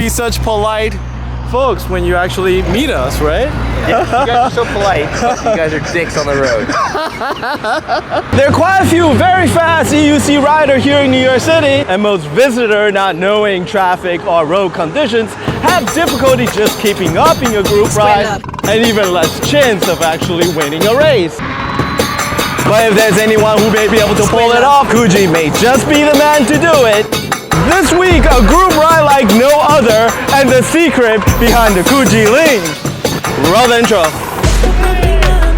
be such polite folks when you actually meet us, right? Yeah, you guys are so polite. You guys are dicks on the road. There are quite a few very fast EUC riders here in New York City, and most visitors, not knowing traffic or road conditions, have difficulty just keeping up in a group ride, and even less chance of actually winning a race. But if there's anyone who may be able to pull it off, Kuji may just be the man to do it. This week, a group ride like no other, and the secret behind the Kuji Lean. Roll the intro.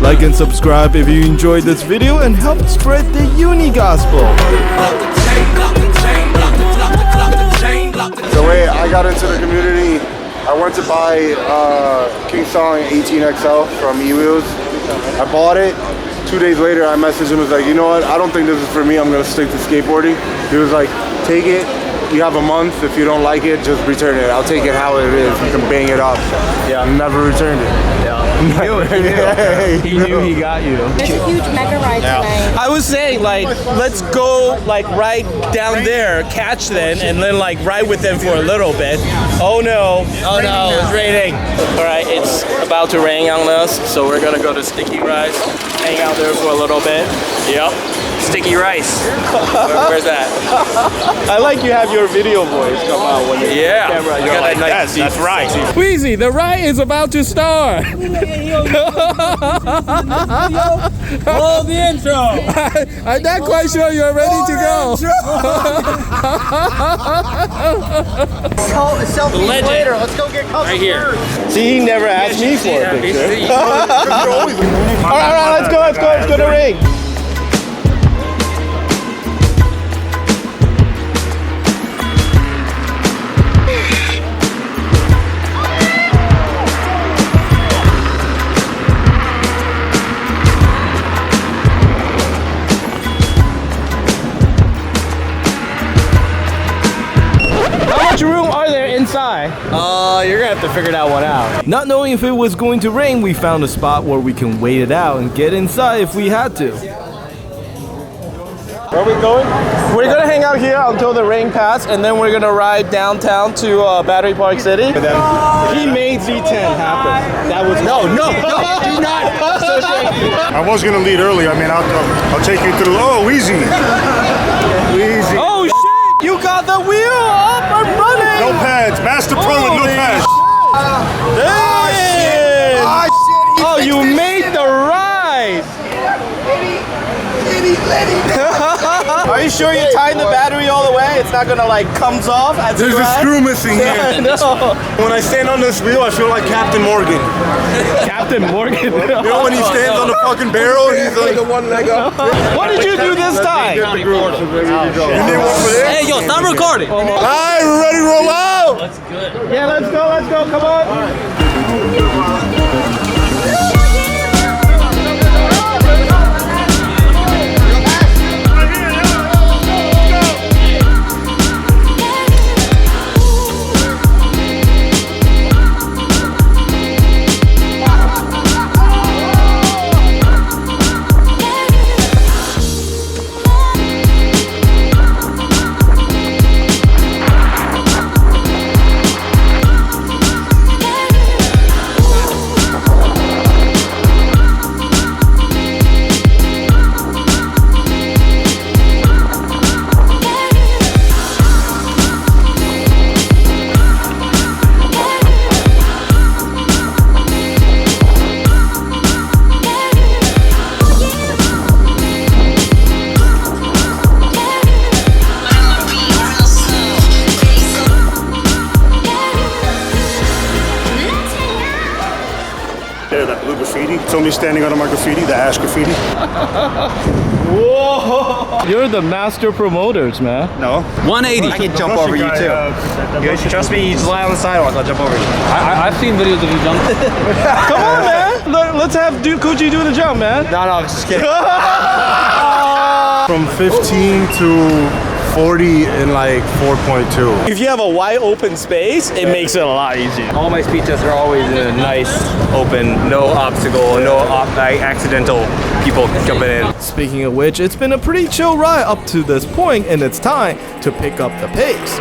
Like and subscribe if you enjoyed this video and help spread the uni gospel. The way I got into the community, I went to buy Hsiang 18XL from eWheels. I bought it. 2 days later, I messaged him, was like, you know what, I don't think this is for me, I'm gonna stick to skateboarding. He was like, take it, you have a month, if you don't like it, just return it. I'll take it how it is, you can bang it up. Yeah. Never returned it. Yeah. He knew he got you. There's a huge mega ride tonight. I was saying, like, let's go, like, right down there, catch them, and then, like, ride with them for a little bit. Oh no, it's raining. All right, it's about to rain on us, so we're gonna go to Sticky Rice, hang out there for a little bit. Yep, Sticky Rice. Where's that? I like you have your video voice come out when you're on camera. You got that nice that's right. Wheezy, the ride is about to start. Roll the intro. I'm not quite sure you're ready to go. The legend. Let's go get right here. See, he never asked me for a picture. All right, let's go to the ring. Inside. You're gonna have to figure that one out. Not knowing if it was going to rain, we found a spot where we can wait it out and get inside if we had to. Where are we going? We're gonna hang out here until the rain passes, and then we're gonna ride downtown to Battery Park City. But then he made Z10 happen. That was no, do not. I was gonna lead early, I mean, I'll take you through, easy. Easy. Oh shit, you got the wheel up and running. No pads, Master Pro with no pads. Oh, you made the ride. Are you sure you tied the battery all the way? It's not gonna like comes off as There's a screw missing here. No. When I stand on this wheel, I feel like Captain Morgan. Captain Morgan. You know when he stands on the fucking barrel, he's like the one leg up. What did you do this time? You did one for this? Hey, yo, stop recording. Alright, we're ready to roll out. That's good. Yeah, let's go, come on. Tony standing under my graffiti, the ash graffiti. Whoa! You're the master promoters, man. No. 180. I can jump over you too. You trust me, you just lie on the sidewalk, I'll jump over you. I've seen videos of you jump. Come on, man. Let's have Kuji do the jump, man. No, I'm just kidding. From 15 to 40 in like 4.2. If you have a wide open space, it makes it a lot easier. All my speed tests are always in a nice, open, no obstacle, no accidental people jumping in. Speaking of which, it's been a pretty chill ride up to this point, and it's time to pick up the pace.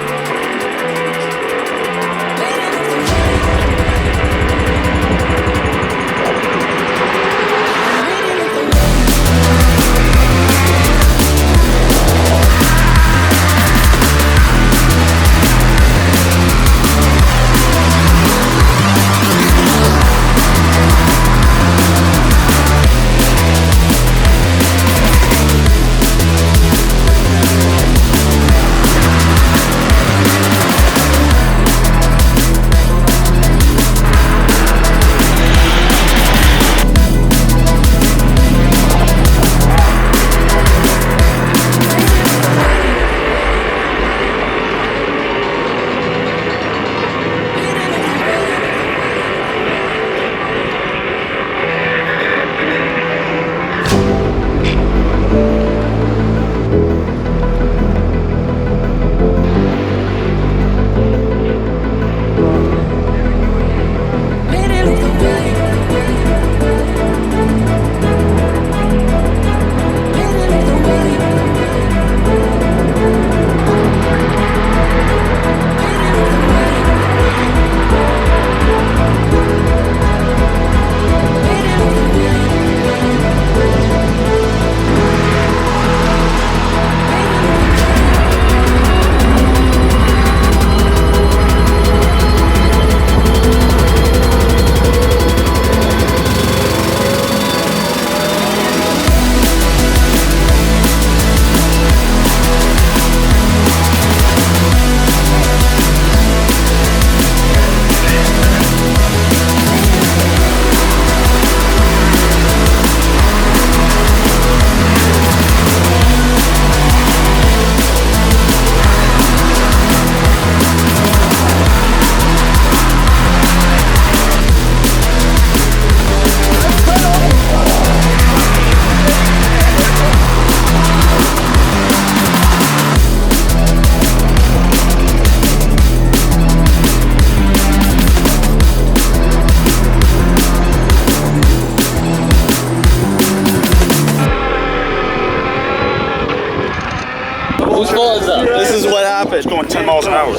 10 miles an hour.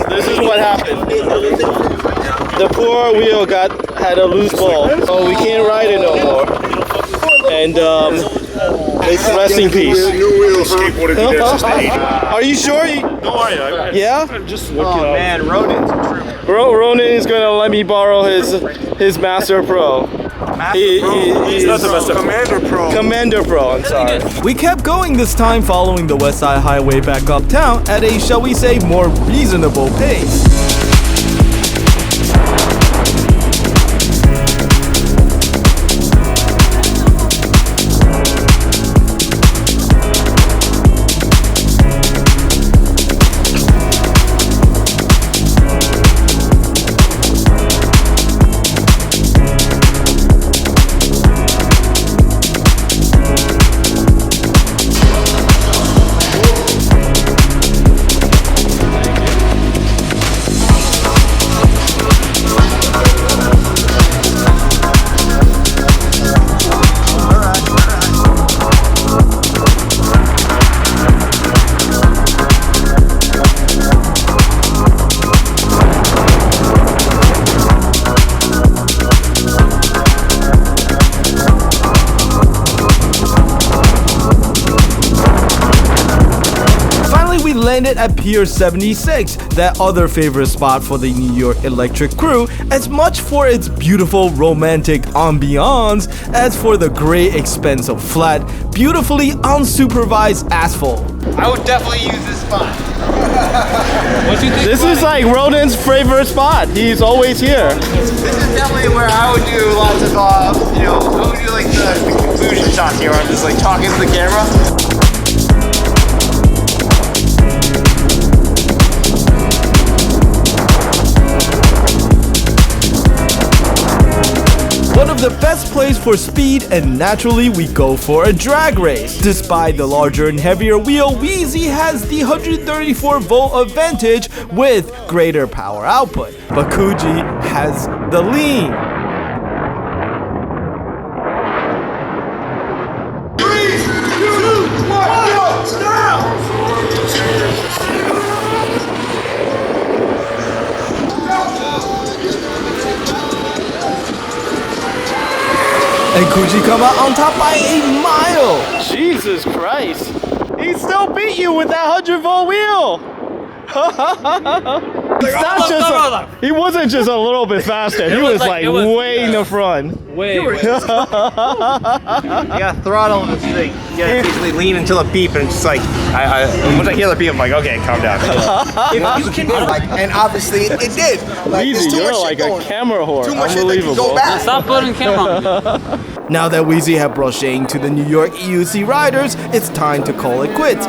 This is what happened. The poor wheel had a loose ball, so we can't ride it no more. And it's rest in peace. New wheels, huh? Skateboarded to there since the 80s. Are you sure? Don't worry, Yeah? just looking man, Rodin's a trip. Ronan is gonna let me borrow his Master Pro. He's not the best of Commander Pro. Commander Pro, I'm sorry. We kept going this time following the West Side Highway back uptown at a, shall we say, more reasonable pace. Landed at Pier 76, that other favorite spot for the New York Electric crew, as much for its beautiful romantic ambiance as for the great expense of flat, beautifully unsupervised asphalt. I would definitely use this spot. What do you think? This is like Rodin's favorite spot. He's always here. This is definitely where I would do lots of, I would do like the conclusion shots here where I'm just like talking to the camera. One of the best plays for speed, and naturally we go for a drag race. Despite the larger and heavier wheel, Wheezy has the 134 volt advantage with greater power output, but Kuji has the lean. 3, 2, 1, go! Now! And Kuji come out on top by a mile. Jesus Christ. He still beat you with that 100 volt wheel. He wasn't just a little bit faster. He was like way in the front. Way. You gotta throttle this thing. You gotta basically lean until it beep, and it's just like, once I hear the beep, I'm like, okay, calm down. If you can, and obviously it did. Like, Wheezy, there's too you're much like shit a going. camera whore. Too much shit that can Unbelievable. go bad. Stop putting camera on. Now that Wheezy have brought Hsiang to the New York EUC riders, it's time to call it quits.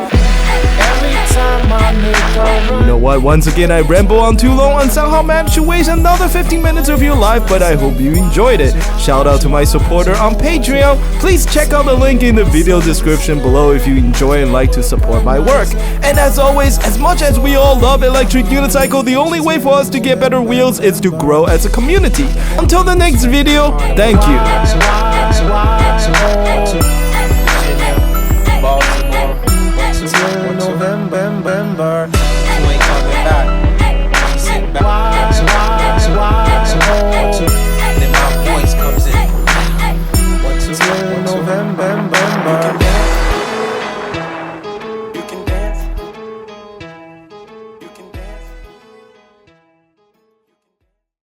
You know what, once again I ramble on too long and somehow managed to waste another 15 minutes of your life, but I hope you enjoyed it. Shout out to my supporter on Patreon. Please check out the link in the video description below if you enjoy and like to support my work. And as always, as much as we all love electric unicycle, the only way for us to get better wheels is to grow as a community. Until the next video, thank you.